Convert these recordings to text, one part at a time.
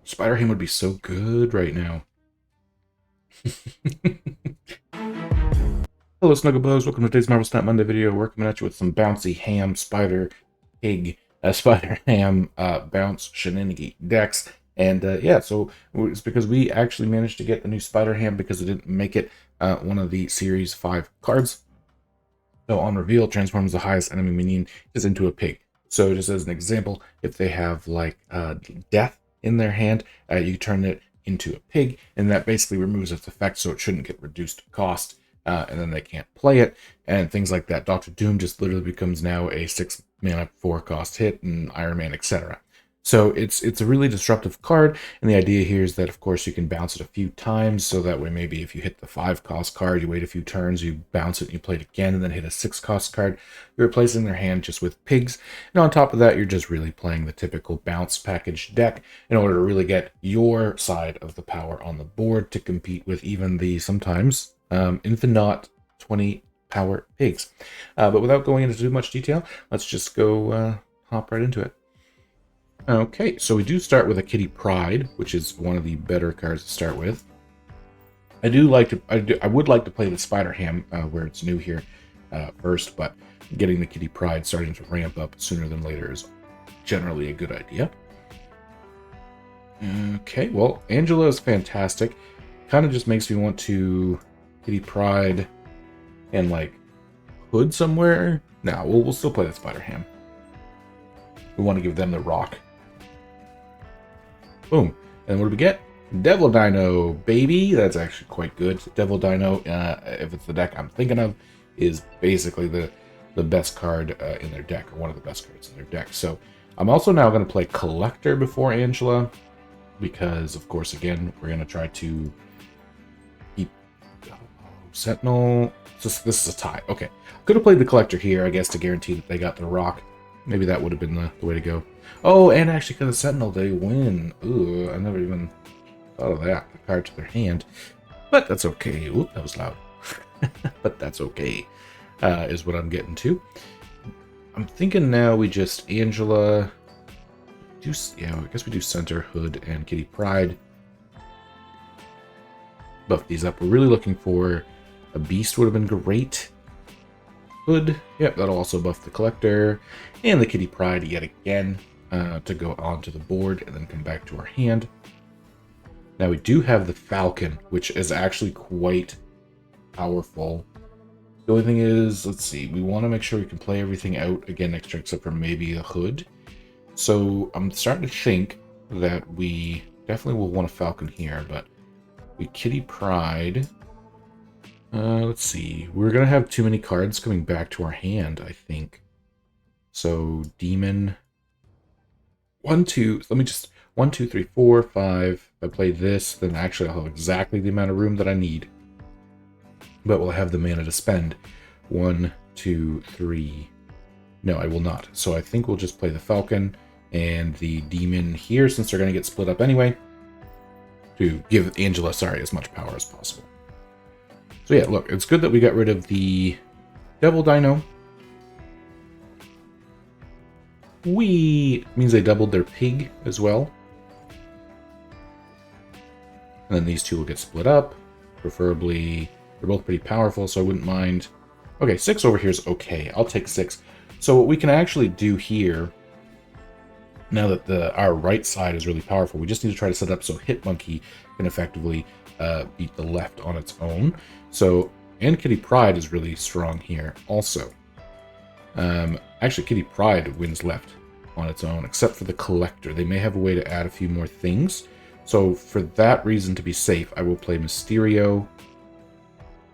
Spider Ham would be so good right now. Hello, Snugglebugs. Welcome to today's Marvel Snap Monday video. We're coming at you with some bouncy ham spider pig, spider ham bounce shenanigan decks. And yeah, so it's because we actually managed to get the new spider ham because it didn't make it one of the Series 5 cards. So on reveal, transforms the highest enemy minion just into a pig. So just as an example, if they have like death in their hand, you turn it into a pig, and that basically removes its effect, so it shouldn't get reduced cost, and then they can't play it, and things like that. Doctor Doom just literally becomes now a 6 mana 4 cost hit, and Iron Man, etc. So it's a really disruptive card, and the idea here is that, of course, you can bounce it a few times, so that way maybe if you hit the 5 cost card, you wait a few turns, you bounce it, and you play it again, and then hit a 6 cost card, you're replacing their hand just with pigs, and on top of that, you're just really playing the typical bounce package deck in order to really get your side of the power on the board to compete with even the sometimes infinite 20 power pigs. But without going into too much detail, let's just go hop right into it. Okay, so we do start with a Kitty Pryde, which is one of the better cards to start with. I would like to play the Spider Ham where it's new here first, but getting the Kitty Pryde starting to ramp up sooner than later is generally a good idea. Okay, well, Angela is fantastic. Kind of just makes me want to Kitty Pryde and like Hood somewhere. No, we'll still play the Spider Ham. We want to give them the rock. Boom. And what do we get? Devil Dino, baby. That's actually quite good. Devil Dino, if it's the deck I'm thinking of, is basically the best card in their deck, or one of the best cards in their deck. So I'm also now going to play Collector before Angela, because, of course, again, we're going to try to keep Sentinel. This is a tie. Okay. Could have played the Collector here, I guess, to guarantee that they got the rock. Maybe that would have been the way to go. Oh, and actually, because of Sentinel, they win. Ooh, I never even thought of that. The card to their hand. But that's okay. Oop, that was loud. But that's okay, is what I'm getting to. I'm thinking now we just Angela. Yeah, I guess we do Center, Hood, and Kitty Pryde. Buff these up. We're really looking for a Beast would have been great. Hood, yep, that'll also buff the Collector, and the Kitty Pryde yet again to go onto the board and then come back to our hand. Now we do have the Falcon, which is actually quite powerful. The only thing is, let's see, we want to make sure we can play everything out again next turn except for maybe a Hood. So I'm starting to think that we definitely will want a Falcon here, but we Kitty Pryde. Let's see. We're going to have too many cards coming back to our hand, I think. So, Demon. 1, 2. Let me just... 1, 2, 3, 4, 5. If I play this, then actually I'll have exactly the amount of room that I need. But will I have the mana to spend? 1, 2, 3. No, I will not. So I think we'll just play the Falcon and the Demon here, since they're going to get split up anyway, to give Angela, as much power as possible. So yeah, look, it's good that we got rid of the Devil Dino. Means they doubled their pig as well. And then these two will get split up. Preferably, they're both pretty powerful, so I wouldn't mind. Okay, 6 over here is okay. I'll take 6. So what we can actually do here, now that our right side is really powerful, we just need to try to set up so Hitmonkey can effectively beat the left on its own. So, and Kitty Pryde is really strong here also. Actually, Kitty Pryde wins left on its own, except for the Collector. They may have a way to add a few more things. So for that reason, to be safe, I will play Mysterio,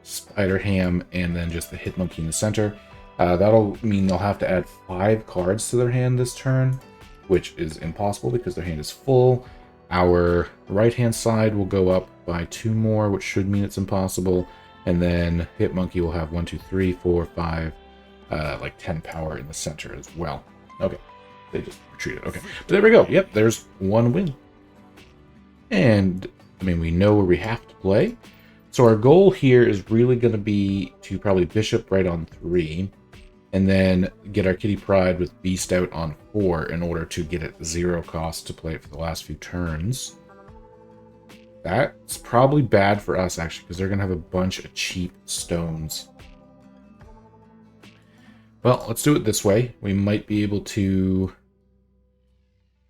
Spider Ham, and then just the Hitmonkey in the center. That'll mean they'll have to add 5 cards to their hand this turn, which is impossible because their hand is full. Our right-hand side will go up by 2 more, which should mean it's impossible. And then Hitmonkey will have 1, 2, 3, 4, 5, like 10 power in the center as well. Okay, they just retreated. Okay, but there we go. Yep, there's 1 win. And, I mean, we know where we have to play. So our goal here is really going to be to probably Bishop right on 3. And then get our Kitty Pryde with Beast out on 4 in order to get it 0 cost to play it for the last few turns. That's probably bad for us, actually, because they're going to have a bunch of cheap stones. Well, let's do it this way. We might be able to...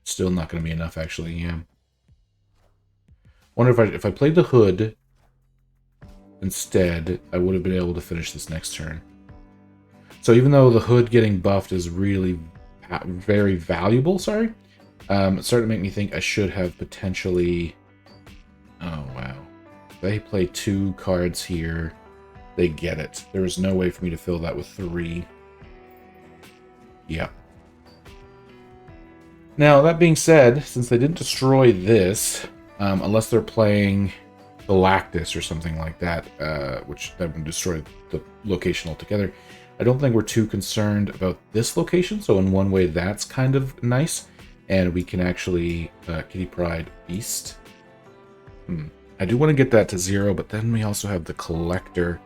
Still not going to be enough, actually, yeah. Wonder if I played the hood instead, I would have been able to finish this next turn. So even though the hood getting buffed is really very valuable, it's starting to make me think I should have potentially... Oh, wow. They play 2 cards here. They get it. There is no way for me to fill that with 3. Yep. Now, that being said, since they didn't destroy this, unless they're playing Galactus or something like that, which that would destroy the location altogether, I don't think we're too concerned about this location, so in one way that's kind of nice, and we can actually Kitty Pryde Beast. I do want to get that to 0, but then we also have the Collector,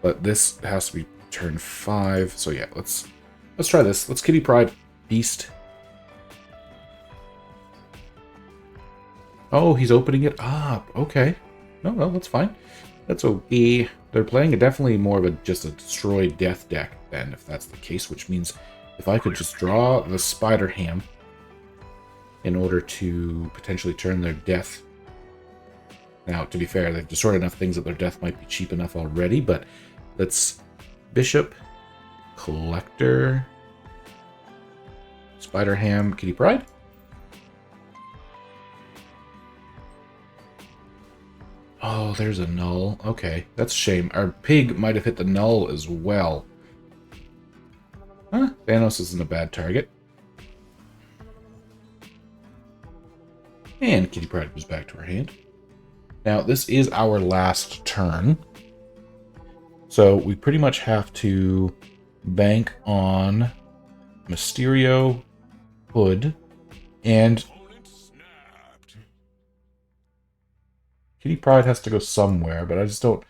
but this has to be turn 5, so yeah, let's try this. Let's Kitty Pryde Beast. Oh, he's opening it up. Okay. No, that's fine. That's okay. They're playing definitely more of just a destroy death deck then, if that's the case, which means if I could just draw the Spider Ham in order to potentially turn their death. Now, to be fair, they've destroyed enough things that their death might be cheap enough already, but let's Bishop, Collector, Spider Ham, Kitty Pryde. Oh, there's a null. Okay, that's a shame. Our pig might have hit the null as well. Huh? Thanos isn't a bad target. And Kitty Pryde goes back to her hand. Now, this is our last turn. So we pretty much have to bank on Mysterio, Hood, and Kitty Pryde has to go somewhere, but I just don't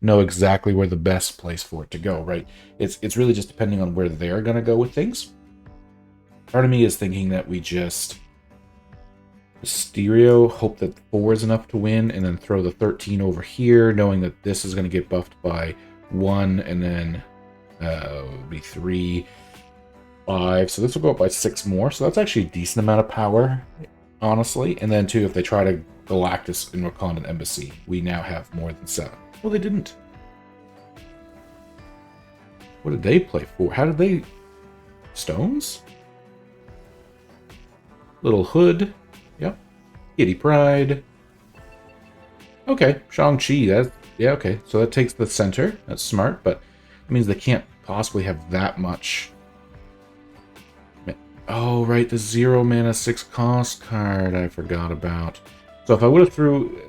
know exactly where the best place for it to go, right? It's really just depending on where they're going to go with things. Part of me is thinking that we just Mysterio, hope that 4 is enough to win, and then throw the 13 over here, knowing that this is going to get buffed by 1, and then it'll be 3, 5. So this will go up by 6 more. So that's actually a decent amount of power, honestly. And then, too, if they try to Galactus in Wakandan Embassy, we now have more than 7. Well, they didn't. What did they play for? How did they... Stones? Little Hood. Yep. Kitty Pryde. Okay. Shang-Chi. Yeah, okay. So that takes the center. That's smart, but it means they can't possibly have that much. Oh, right. The 0 mana 6 cost card I forgot about. So if I would have threw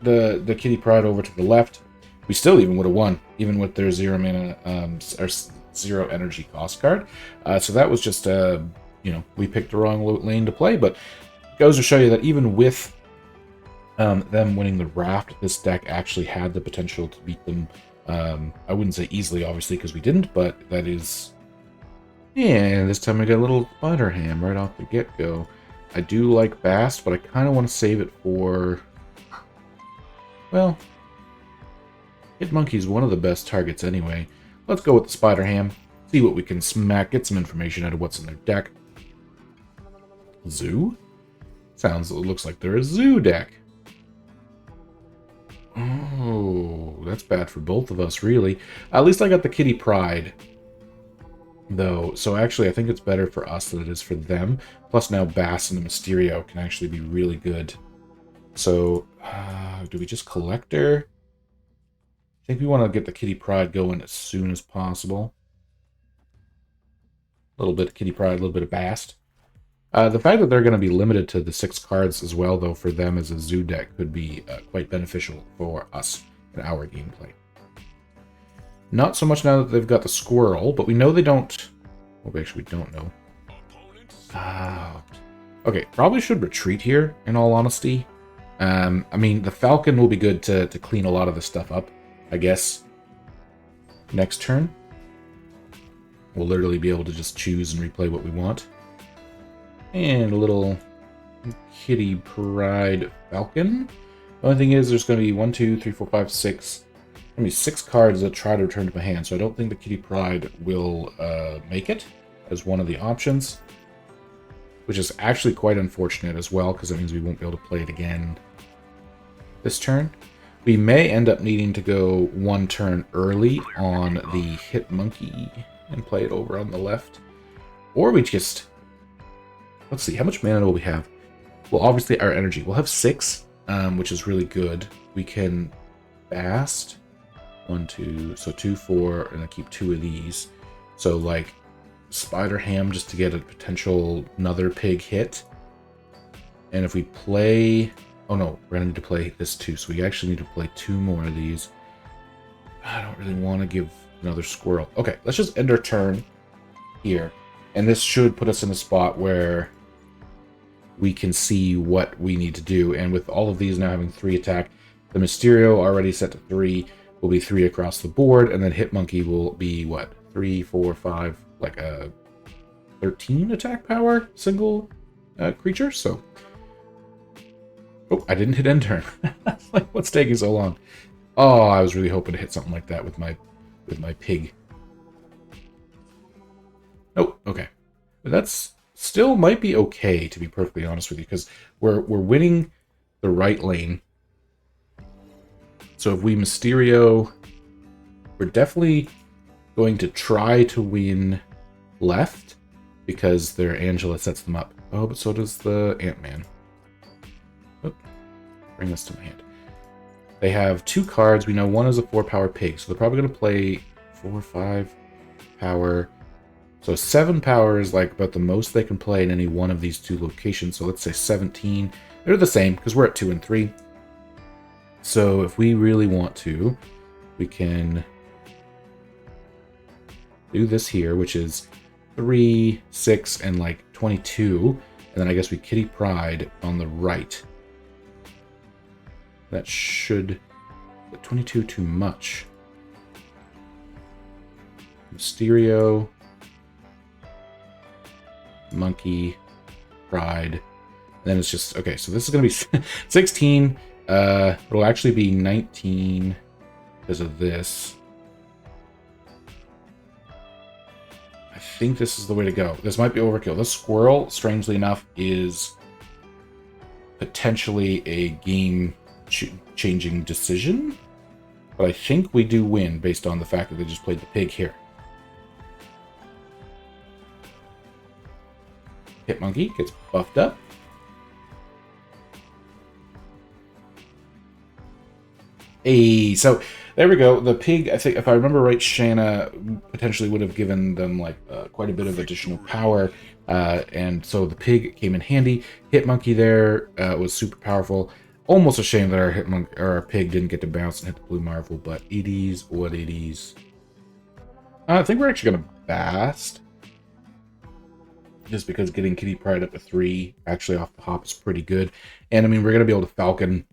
the Kitty Pryde over to the left, we still even would have won, even with their 0 mana or 0 energy cost card. So that was just we picked the wrong lane to play, but it goes to show you that even with them winning the raft, this deck actually had the potential to beat them. I wouldn't say easily, obviously, because we didn't, but that is... Yeah, this time I got a little Spider Ham right off the get-go. I do like Bast, but I kind of want to save it for... Well, Hit Monkey's one of the best targets anyway. Let's go with the Spider Ham, see what we can smack, get some information out of what's in their deck. Zoo? Looks like they're a zoo deck. Oh, that's bad for both of us, really. At least I got the Kitty Pryde, though. So actually, I think it's better for us than it is for them. Plus now Bass and the Mysterio can actually be really good. So, do we just Collector? I think we want to get the Kitty Pryde going as soon as possible. A little bit of Kitty Pryde, a little bit of Bast. The fact that they're going to be limited to the 6 cards as well, though, for them as a zoo deck could be quite beneficial for us in our gameplay. Not so much now that they've got the Squirrel, but we know they don't... Well, actually, we don't know. Okay, probably should retreat here, in all honesty. I mean, the Falcon will be good to clean a lot of this stuff up, I guess. Next turn, we'll literally be able to just choose and replay what we want. And a little Kitty Pryde Falcon. The only thing is there's going to be 1, 2, 3, 4, 5, 6. Going to be 6 cards that try to return to my hand, so I don't think the Kitty Pryde will make it as one of the options, which is actually quite unfortunate as well, because that means we won't be able to play it again this turn. We may end up needing to go 1 turn early on the Hit Monkey and play it over on the left. Or we just... Let's see, how much mana will we have? Well, obviously our energy. We'll have 6, which is really good. We can fast. 1, 2, so 2, 4, and I keep 2 of these. So, like, Spider Ham just to get a potential another pig hit. And if we play... Oh no, we're gonna need to play this too, so we actually need to play 2 more of these. I don't really want to give another squirrel. Okay, let's just end our turn here. And this should put us in a spot where we can see what we need to do. And with all of these now having 3 attack, the Mysterio already set to 3 will be 3 across the board, and then Hit Monkey will be what? 3, 4, 5, like a 13 attack power single creature. So, oh, I didn't hit end turn. Like, what's taking so long? Oh, I was really hoping to hit something like that with my pig. Oh, okay. But that's still might be okay, to be perfectly honest with you, because we're winning the right lane. So if we Mysterio, we're definitely going to try to win left, because their Angela sets them up. Oh, but so does the Ant-Man. Oh, bring this to my hand. They have 2 cards. We know one is a 4-power pig, so they're probably going to play 4, 5 power. So 7 power is like about the most they can play in any one of these 2 locations. So let's say 17. They're the same because we're at 2 and 3. So if we really want to, we can do this here, which is 3, 6, and like 22. And then I guess we Kitty Pryde on the right. That should... 22 too much. Mysterio, Monkey, Pryde. And then it's just... Okay, so this is going to be 16. It'll actually be 19 because of this. I think this is the way to go. This might be overkill. This squirrel, strangely enough, is potentially a game-changing decision. But I think we do win based on the fact that they just played the pig here. Hit Monkey gets buffed up. Hey, so there we go. The pig, I think, if I remember right, Shanna potentially would have given them like quite a bit of additional power, and so the pig came in handy. Hit Monkey there was super powerful. Almost a shame that our pig didn't get to bounce and hit the blue Marvel, but it is what it is. I think we're actually gonna Bast, just because getting Kitty Pryde up to 3 actually off the hop is pretty good, and I mean we're gonna be able to Falcon.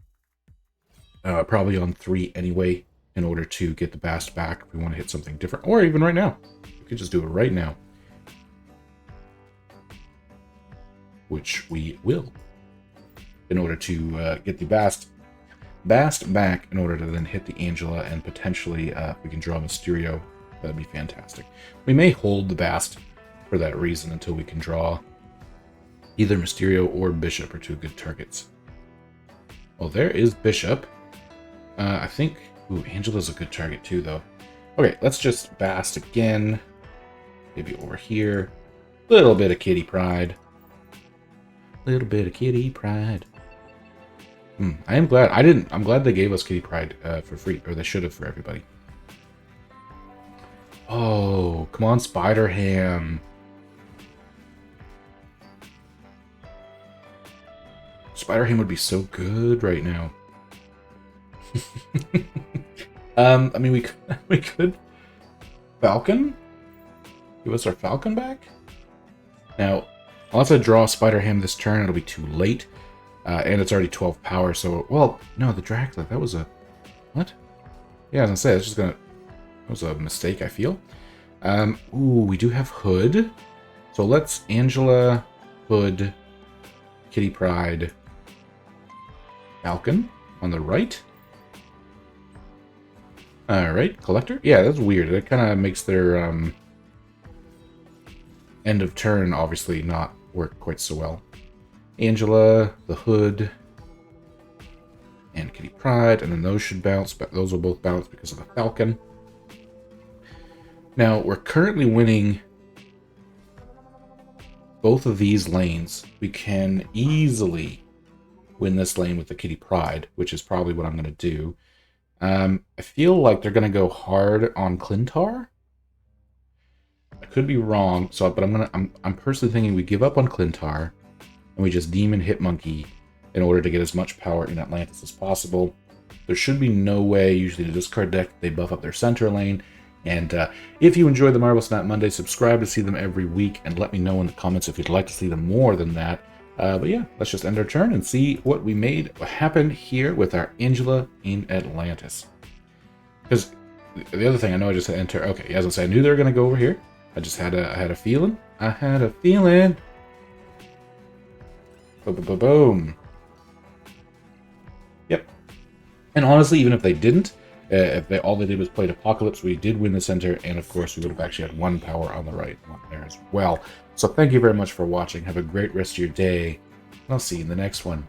Probably on 3 anyway, in order to get the Bast back if we want to hit something different. Or even right now. We could just do it right now. Which we will. In order to get the Bast back, in order to then hit the Angela, and potentially if we can draw Mysterio, that'd be fantastic. We may hold the Bast for that reason until we can draw either Mysterio or Bishop are 2 good targets. Well, there is Bishop. I think... Ooh, Angela's a good target too, though. Okay, let's just Bast again. Maybe over here. Little bit of Kitty Pryde. Little bit of Kitty Pryde. I am glad... I'm glad they gave us Kitty Pryde for free. Or they should have for everybody. Oh, come on, Spider Ham. Spider Ham would be so good right now. I mean, we could Falcon? Give us our Falcon back? Now, unless I draw Spider Ham this turn, it'll be too late. And it's already 12 power, so... Well, no, the Dracula, that was a... What? Yeah, I was gonna say, it's just gonna... That was a mistake, I feel. Ooh, we do have Hood. So let's Angela, Hood, Kitty Pryde, Falcon. on the right. Alright, Collector. Yeah, that's weird. That kind of makes their end of turn obviously not work quite so well. Angela, the Hood, and Kitty Pryde, and then those should bounce, but those will both bounce because of the Falcon. Now, we're currently winning both of these lanes. We can easily win this lane with the Kitty Pryde, which is probably what I'm going to do. I feel like they're going to go hard on Clintar. I could be wrong, but I'm personally thinking we give up on Clintar and we just Demon Hitmonkey in order to get as much power in Atlantis as possible. There should be no way, usually to discard deck, they buff up their center lane. And if you enjoy the Marvel Snap Monday, subscribe to see them every week, and let me know in the comments if you'd like to see them more than that. But yeah, let's just end our turn and see what we made happen here with our Angela in Atlantis. Because the other thing, I know I just had enter. Okay, as I said, I knew they were going to go over here. I had a feeling. I had a feeling. Boom. Yep. And honestly, even if they didn't, all they did was play Apocalypse, we did win the center, and of course we would have actually had one power on the right one there as well. So thank you very much for watching. Have a great rest of your day, and I'll see you in the next one.